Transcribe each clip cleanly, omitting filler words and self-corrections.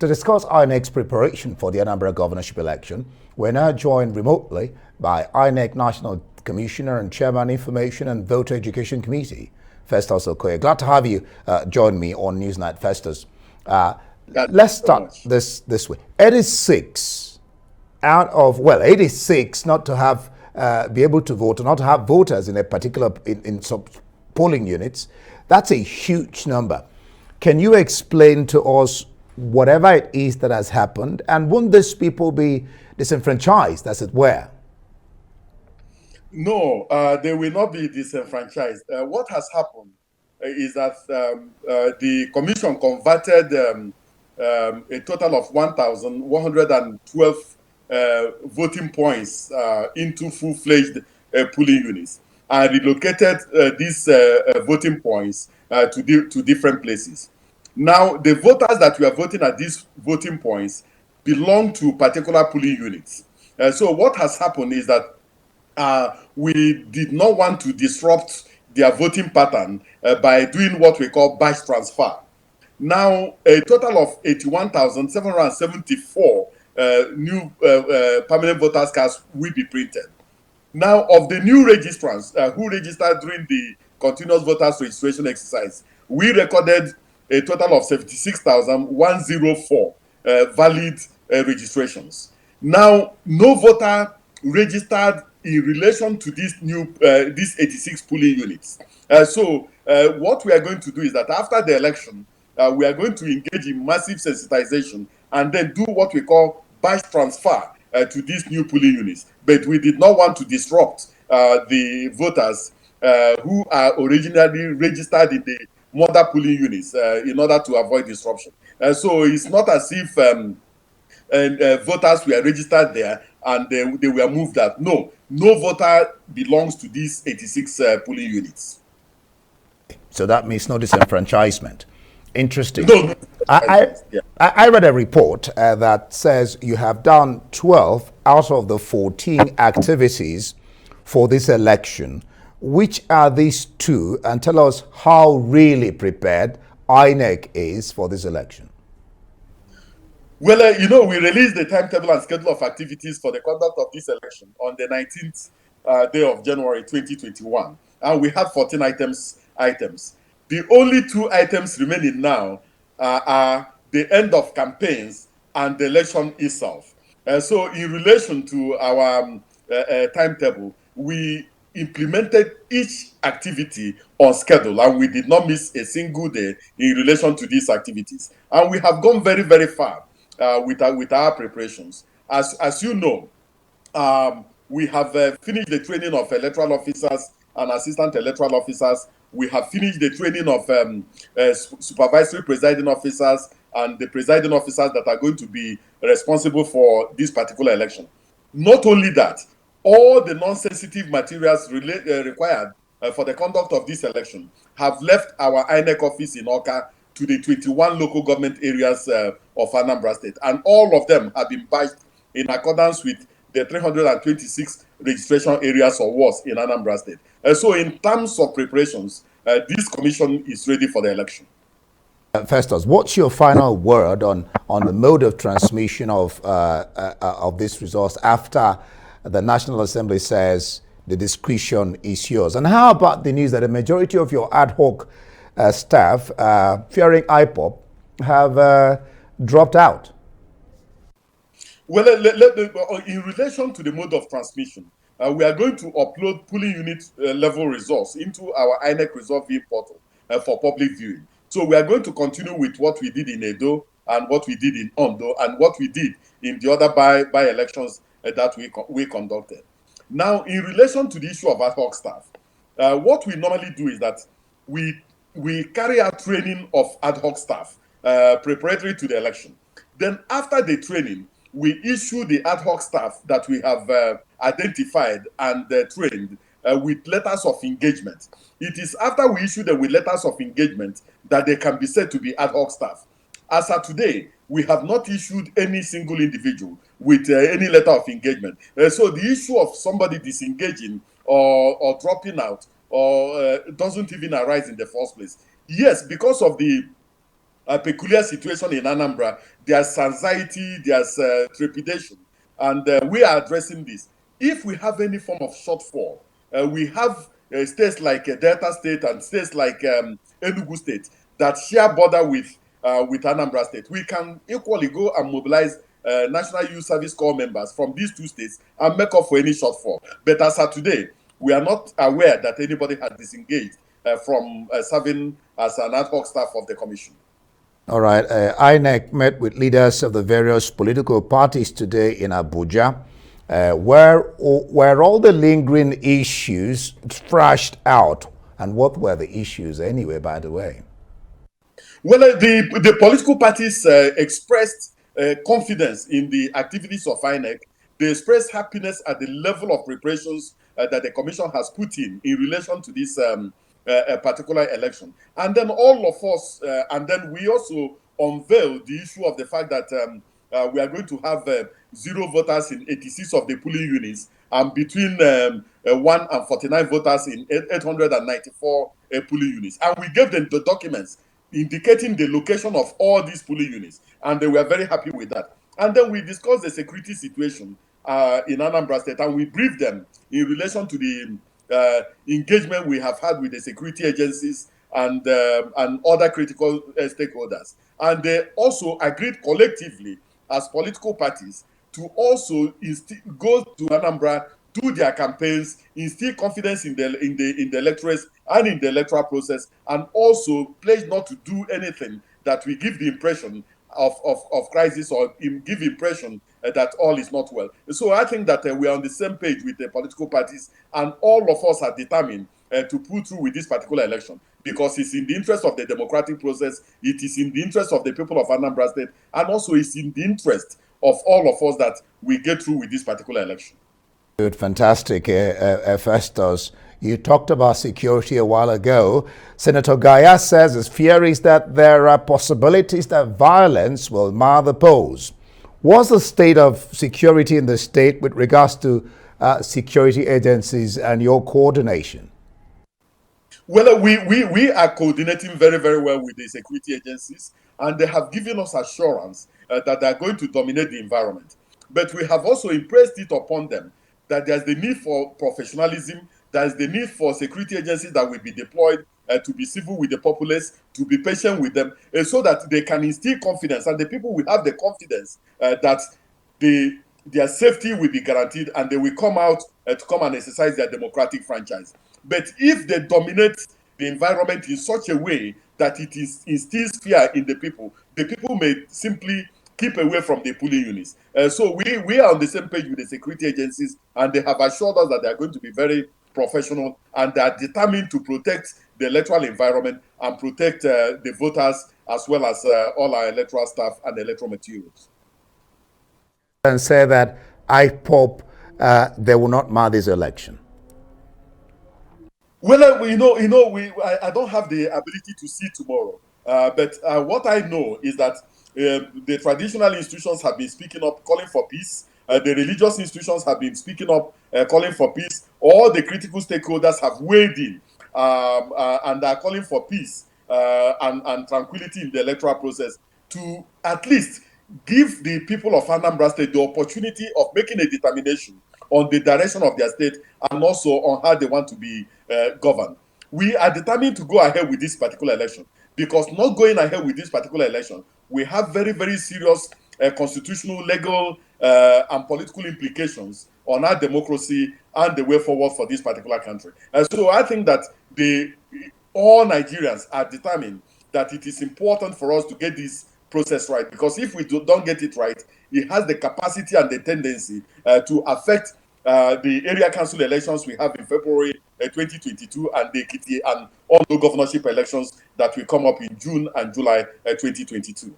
To discuss Inec's preparation for the Anambra governorship election, we're now joined remotely by Inec National Commissioner and Chairman Information and Voter Education Committee, Festus Okoye. Glad to have you join me on Newsnight, Festus. Let's start this way. 86 out of, well, 86 not to have be able to vote or not to have voters in a particular in some polling units. That's a huge number. Can you explain to us whatever it is that has happened, and won't these people be disenfranchised, as it were? No, they will not be disenfranchised. What has happened is that the commission converted a total of 1,112 voting points into full-fledged polling units and relocated these voting points to different places. Now, the voters that were voting at these voting points belong to particular polling units. So what has happened is that we did not want to disrupt their voting pattern by doing what we call batch transfer. Now, a total of 81,774 new permanent voters cards will be printed. Now, of the new registrants who registered during the continuous voters registration exercise, we recorded a total of 76,104 valid registrations. Now, no voter registered in relation to these 86 polling units. So what we are going to do is that after the election, we are going to engage in massive sensitization and then do what we call batch transfer to these new polling units. But we did not want to disrupt the voters who are originally registered in the mother polling units in order to avoid disruption. So it's not as if voters were registered there and they were moved out. No voter belongs to these 86 polling units. So that means no disenfranchisement. Interesting. No. I read a report that says you have done 12 out of the 14 activities for this election. Which are these two? And tell us how really prepared INEC is for this election. Well, we released the timetable and schedule of activities for the conduct of this election on the 19th day of January 2021. And we had 14 items. The only two items remaining now are the end of campaigns and the election itself. So in relation to our timetable, we implemented each activity on schedule, and we did not miss a single day in relation to these activities. And we have gone very, very far with our preparations. As you know, we have finished the training of electoral officers and assistant electoral officers. We have finished the training of supervisory presiding officers and the presiding officers that are going to be responsible for this particular election. Not only that, all the non-sensitive materials required for the conduct of this election have left our INEC office in Awka to the 21 local government areas of Anambra State. And all of them have been batched in accordance with the 326 registration areas or wards in Anambra State. So in terms of preparations, this commission is ready for the election. Festus, what's your final word on the mode of transmission of this resource after the National Assembly says the discretion is yours? And how about the news that a majority of your ad hoc staff, fearing IPOP, have dropped out? Well, in relation to the mode of transmission, we are going to upload polling unit level results into our INEC Result View portal for public viewing. So we are going to continue with what we did in Edo and what we did in Ondo and what we did in the other by-elections that we conducted. Now, in relation to the issue of ad hoc staff, what we normally do is that we carry out training of ad hoc staff preparatory to the election. Then after the training, we issue the ad hoc staff that we have identified and trained with letters of engagement. It is after we issue them with letters of engagement that they can be said to be ad hoc staff. As of today, we have not issued any single individual with any letter of engagement. So the issue of somebody disengaging or dropping out or doesn't even arise in the first place. Yes, because of the peculiar situation in Anambra. There's anxiety, there's trepidation, and we are addressing this. If we have any form of shortfall, we have states like Delta State and states like Enugu State that share border with Anambra State. We can equally go and mobilize National Youth Service Corps members from these two states and make up for any shortfall. But as of today, we are not aware that anybody has disengaged from serving as an ad hoc staff of the commission. All right. INEC met with leaders of the various political parties today in Abuja. Where all the lingering issues thrashed out, and what were the issues anyway, by the way? Well, the political parties expressed confidence in the activities of INEC. They expressed happiness at the level of preparations that the commission has put in relation to this particular election. And then all of us, and then we also unveiled the issue of the fact that we are going to have 0 voters in 86 of the polling units, and between 1 and 49 voters in 894 polling units. And we gave them the documents indicating the location of all these polling units, and they were very happy with that. And then we discussed the security situation in Anambra State, and we briefed them in relation to the engagement we have had with the security agencies and other critical stakeholders. And they also agreed collectively as political parties to also go to Anambra, do their campaigns, instill confidence in the electorates and in the electoral process, and also pledge not to do anything that will give the impression of crisis or give impression that all is not well. So I think that we are on the same page with the political parties, and all of us are determined to pull through with this particular election, because it's in the interest of the democratic process, it is in the interest of the people of Anambra State, and also it's in the interest of all of us that we get through with this particular election. Good, fantastic, Festus. You talked about security a while ago. Senator Gaya says his fear is that there are possibilities that violence will mar the polls. What's the state of security in the state with regards to security agencies and your coordination? Well, we are coordinating very, very well with the security agencies, and they have given us assurance that they are going to dominate the environment. But we have also impressed it upon them that there's the need for professionalism, there's the need for security agencies that will be deployed to be civil with the populace, to be patient with them, so that they can instill confidence, and the people will have the confidence that their safety will be guaranteed, and they will come out to come and exercise their democratic franchise. But if they dominate the environment in such a way that it instills fear in the people may simply keep away from the polling units. So we are on the same page with the security agencies, and they have assured us that they are going to be very professional, and they are determined to protect the electoral environment and protect the voters, as well as all our electoral staff and electoral materials. And say that IPOP, they will not mar this election. Well, I don't have the ability to see tomorrow, but what I know is that the traditional institutions have been speaking up, calling for peace. The religious institutions have been speaking up, calling for peace. All the critical stakeholders have weighed in and are calling for peace and tranquility in the electoral process, to at least give the people of Anambra State the opportunity of making a determination on the direction of their state, and also on how they want to be governed. We are determined to go ahead with this particular election, because not going ahead with this particular election, we have very, very serious constitutional, legal, and political implications on our democracy and the way forward for this particular country. So I think that all Nigerians are determined that it is important for us to get this process right, because if we don't get it right, it has the capacity and the tendency to affect the area council elections we have in February 2022, and the Ekiti and all the governorship elections that will come up in June and July 2022.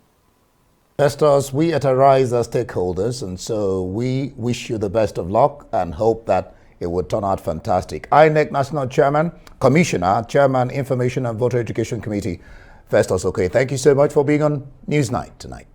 Festus, we at Arise are stakeholders, and so we wish you the best of luck and hope that it will turn out fantastic. INEC National Chairman, Commissioner, Chairman, Information and Voter Education Committee, Festus Okoye, thank you so much for being on Newsnight tonight.